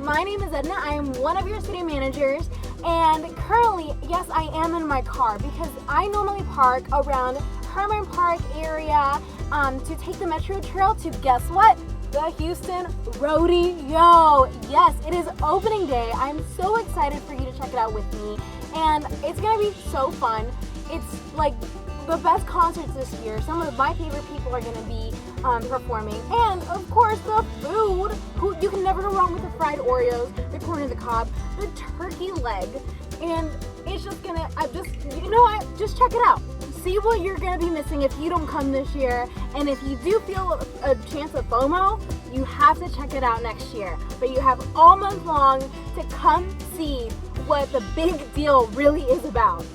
My name is Edna. I am one of your city managers, and currently, yes, I am in my car because I normally park around Herman Park area to take the Metro Trail to, guess what? The Houston Rodeo. Yes, it is opening day. I'm so excited for you to check it out with me, and it's gonna be so fun. It's like the best concerts this year. Some of my favorite people are gonna be performing, and of course the food. You can never go wrong with the fried Oreos, the corn on the cob, the turkey leg, and it's just gonna. Just check it out. See what you're gonna be missing if you don't come this year, and if you do feel a chance of FOMO, you have to check it out next year. But you have all month long to come see what the big deal really is about.